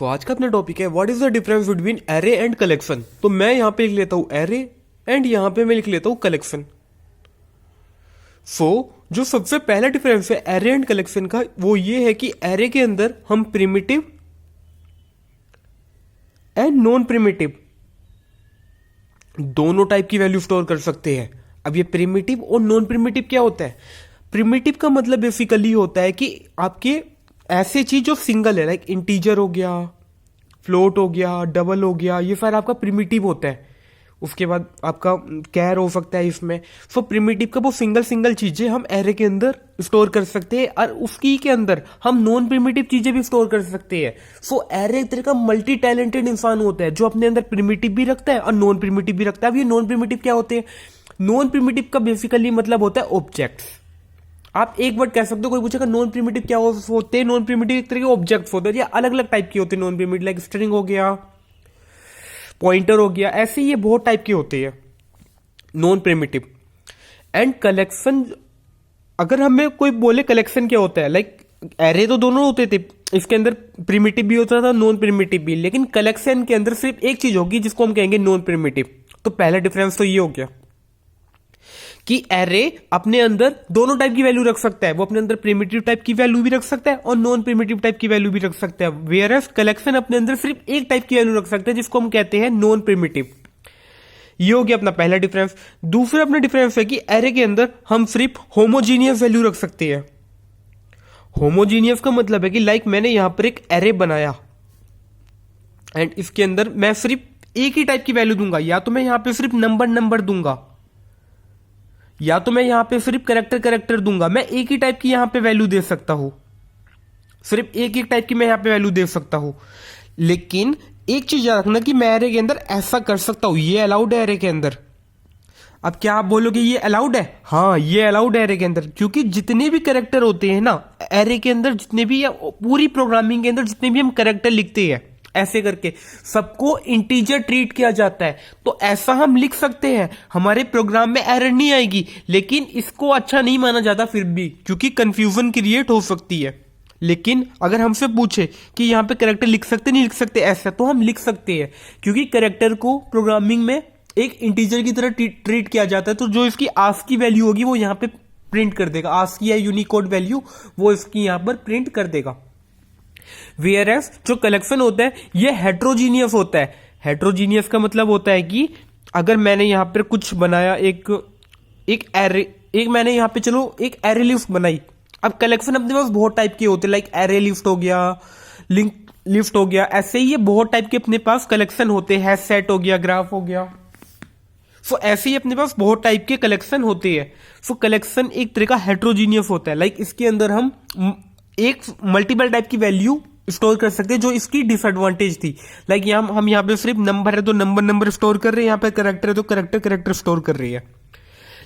सो आज का अपना टॉपिक है what is the difference between array and collection. तो मैं यहां पे लिख लेता हूं एरे एंड यहां पे मैं लिख लेता हूं कलेक्शन। जो सबसे पहला डिफरेंस है एरे एंड कलेक्शन का वो ये है कि एरे के अंदर हम प्रिमिटिव एंड नॉन प्रिमिटिव दोनों टाइप की वैल्यू स्टोर कर सकते हैं। अब ये प्रिमिटिव और नॉन प्रिमिटिव क्या होता है? प्रिमिटिव का मतलब बेसिकली होता है कि आपके ऐसे चीज जो सिंगल है, लाइक इंटीजर हो गया, फ्लोट हो गया, डबल हो गया, ये सारा आपका प्रिमिटिव होता है। उसके बाद आपका कैर हो सकता है इसमें। सो प्रिमिटिव का वो सिंगल सिंगल चीजें हम एरे के अंदर स्टोर कर सकते हैं और उसकी के अंदर हम नॉन प्रिमिटिव चीजें भी स्टोर कर सकते हैं। सो एरे एक तरह का मल्टी टैलेंटेड इंसान होता है जो अपने अंदर प्रिमिटिव भी रखता है और नॉन प्रिमिटिव भी रखता है। अब ये नॉन प्रिमिटिव क्या होते हैं? नॉन प्रिमिटिव का बेसिकली मतलब होता है ऑब्जेक्ट्स। आप एक वर्ड कह सकते हो, कोई पूछेगा नॉन प्रिमिटिव क्या होते हैं? नॉन प्रिमिटिव एक तरह के ऑब्जेक्ट्स होते हैं, या अलग अलग टाइप के होते हैं नॉन प्रिमिटिव, लाइक स्ट्रिंग हो गया, पॉइंटर हो गया, ऐसे ये बहुत टाइप के होते हैं नॉन प्रिमिटिव। एंड कलेक्शन, अगर हमें कोई बोले कलेक्शन क्या होता है, लाइक एरे तो दोनों होते थे, इसके अंदर प्रिमिटिव भी होता था, नॉन प्रिमिटिव भी, लेकिन कलेक्शन के अंदर सिर्फ एक चीज होगी जिसको हम कहेंगे नॉन प्रिमिटिव। तो पहला डिफरेंस तो ये हो गया कि एरे अपने अंदर दोनों टाइप की वैल्यू रख सकता है। वो अपने अंदर प्रिमिटिव टाइप की वैल्यू भी रख सकता है और नॉन प्रिमिटिव टाइप की वैल्यू भी रख सकता है। वेयरएस कलेक्शन अपने अंदर सिर्फ एक टाइप की वैल्यू रख सकता है जिसको हम कहते हैं नॉन प्रिमिटिव। ये हो गया अपना पहला डिफरेंस। दूसरा अपना डिफरेंस है कि एरे के अंदर हम सिर्फ होमोजीनियस वैल्यू रख सकते हैं। होमोजीनियस का मतलब है कि लाइक मैंने यहां पर एक एरे बनाया एंड इसके अंदर मैं सिर्फ एक ही टाइप की वैल्यू दूंगा, या तो मैं यहां पे सिर्फ नंबर दूंगा, या तो मैं यहां पे सिर्फ कैरेक्टर दूंगा। मैं एक ही टाइप की यहां पे वैल्यू दे सकता हूं, सिर्फ एक टाइप की मैं यहां पे वैल्यू दे सकता हूं। लेकिन एक चीज याद रखना कि मैं एरे के अंदर ऐसा कर सकता हूं, ये अलाउड है एरे के अंदर। अब क्या आप बोलोगे ये अलाउड है? हाँ, ये अलाउड है एरे के अंदर, क्योंकि जितने भी कैरेक्टर होते हैं ना एरे के अंदर, जितने भी, या पूरी प्रोग्रामिंग के अंदर जितने भी हम कैरेक्टर लिखते हैं ऐसे करके, सबको इंटीजर ट्रीट किया जाता है। तो ऐसा हम लिख सकते हैं, हमारे प्रोग्राम में एरर नहीं आएगी, लेकिन इसको अच्छा नहीं माना जाता फिर भी, क्योंकि कंफ्यूजन क्रिएट हो सकती है। लेकिन अगर हमसे पूछे कि यहां पे कैरेक्टर लिख सकते नहीं लिख सकते ऐसा, तो हम लिख सकते हैं, क्योंकि कैरेक्टर को प्रोग्रामिंग में एक इंटीजर की तरह ट्रीट किया जाता है। तो जो इसकी आस्क की वैल्यू होगी वो यहां पे प्रिंट कर देगा, आस्क या यूनिकोड वैल्यू वो इसकी यहां पर प्रिंट कर देगा। वेयरएस जो कलेक्शन होता है ये हेट्रोजीनियस होता है। हेट्रोजीनियस का मतलब होता है कि अगर मैंने यहां पर कुछ बनाया, मैंने यहां पे चलो एक एरे लिस्ट बनाई। अब कलेक्शन अपने पास बहुत टाइप के होते हैं, लाइक एरे लिस्ट हो गया, लिंक लिस्ट हो गया, ऐसे ही ये बहुत टाइप के अपने पास कलेक्शन होते हैं। सेट हो गया, ग्राफ हो गया। सो ऐसे ही अपने पास बहुत टाइप के कलेक्शन होते हैं। सो कलेक्शन एक तरह का हेट्रोजीनियस होता है, लाइक इसके अंदर हम एक मल्टीपल टाइप की वैल्यू स्टोर कर सकते हैं, जो इसकी डिसएडवांटेज थी। लाइक हम यहाँ पे सिर्फ नंबर है तो नंबर स्टोर कर रहे हैं, यहाँ पे कैरेक्टर है तो कैरेक्टर स्टोर कर रही है।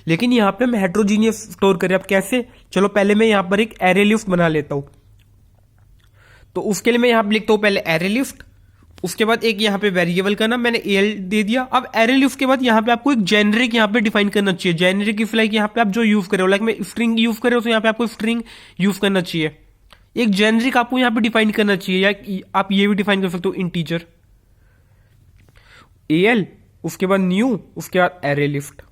लेकिन यहाँ पे हम हेट्रोजीनियस स्टोर करें। अब कैसे? चलो पहले मैं यहाँ पर एक एरे लिस्ट बना लेता हूं। तो उसके लिए मैं यहाँ पे लिखता हूं पहले एरे लिस्ट, उसके बाद एक यहाँ पे वेरिएबल का नाम मैंने एल दे दिया। अब एरे लिस्ट के बाद यहाँ पे आपको एक जेनरिक यहाँ पे डिफाइन करना चाहिए। जेनरिक इफ लाइक यहाँ पे आप जो यूज कर रहे हो, लाइक मैं स्ट्रिंग यूज कर रहे हो तो यहाँ पे आपको स्ट्रिंग यूज करना चाहिए। एक जेनरिक आपको यहाँ पे डिफाइन करना चाहिए, या आप ये भी डिफाइन कर सकते हो इंटीजर एल, उसके बाद न्यू, उसके बाद एरे लिस्ट।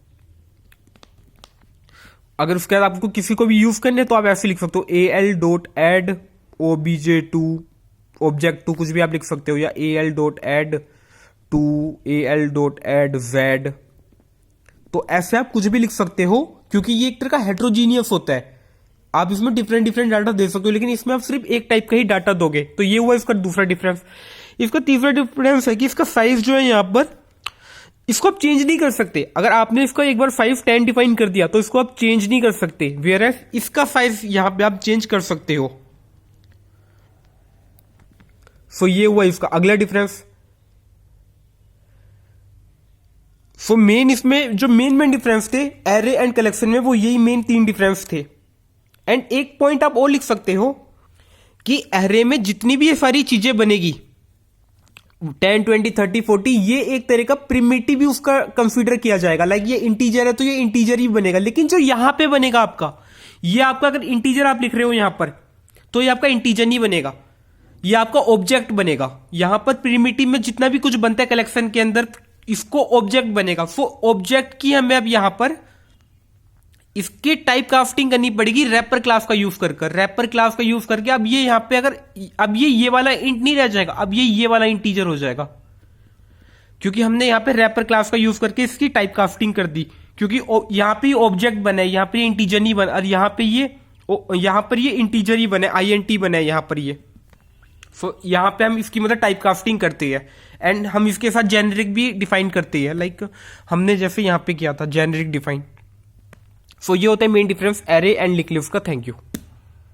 अगर उसके बाद आपको किसी को भी यूज करने हैं तो आप ऐसे लिख सकते हो al.add obj2 object2, कुछ भी आप लिख सकते हो, या al.add to al.add z। तो ऐसे आप कुछ भी लिख सकते हो, क्योंकि ये एक तरह का हेट्रोजीनियस होता है। आप इसमें डिफरेंट डाटा दे सकते हो, लेकिन इसमें आप सिर्फ एक टाइप का ही डाटा दोगे। तो ये हुआ इसका दूसरा डिफरेंस। इसका तीसरा डिफरेंस है कि इसका साइज जो है यहां पर, इसको आप चेंज नहीं कर सकते। अगर आपने इसको एक बार 5, 10 डिफाइन कर दिया तो इसको आप चेंज नहीं कर सकते, वेयरएस इसका साइज यहां पे आप चेंज कर सकते हो। सो ये हुआ इसका अगला डिफरेंस। सो मेन इसमें जो मेन डिफरेंस थे एरे एंड कलेक्शन में, वो यही मेन 3 डिफरेंस थे। एंड एक पॉइंट आप और लिख सकते हो कि एरे में जितनी भी ये सारी चीजें बनेगी 10, 20, 30, 40, ये एक तरह का प्रिमिटिव भी उसका कंसीडर किया जाएगा। लाइक ये इंटीजर है तो ये इंटीजर ही बनेगा, लेकिन जो यहां पे बनेगा आपका, ये आपका अगर इंटीजर आप लिख रहे हो यहां पर, तो ये आपका इंटीजर नहीं बनेगा। ये आपका ऑब्जेक्ट बनेगा। यहां पर प्रिमिटिव में जितना भी कुछ बनता है कलेक्शन के अंदर, इसको ऑब्जेक्ट बनेगा। सो ऑब्जेक्ट की हमें अब यहां पर इसकी टाइप कास्टिंग करनी पड़ेगी रैपर क्लास का यूज कर रैपर क्लास का यूज करके। अब ये यहां पे अगर अब ये वाला इंट नहीं रह जाएगा, अब ये वाला इंटीजर हो जाएगा, क्योंकि हमने यहां पे रैपर क्लास का यूज करके इसकी टाइप कास्टिंग कर दी। क्योंकि यहां पे ऑब्जेक्ट बना है, यहां पे इंटीजर नहीं बना, और यहां पर ये इंटीजर ही बने, INT बना है यहां पर ये। सो यहां पे हम इसकी मतलब टाइप कास्टिंग करते हैं, एंड हम इसके साथ जेनेरिक भी डिफाइन करते हैं, लाइक हमने जैसे यहां पे किया था जेनेरिक डिफाइन। सो ये होता है main difference array and link list का। Thank you.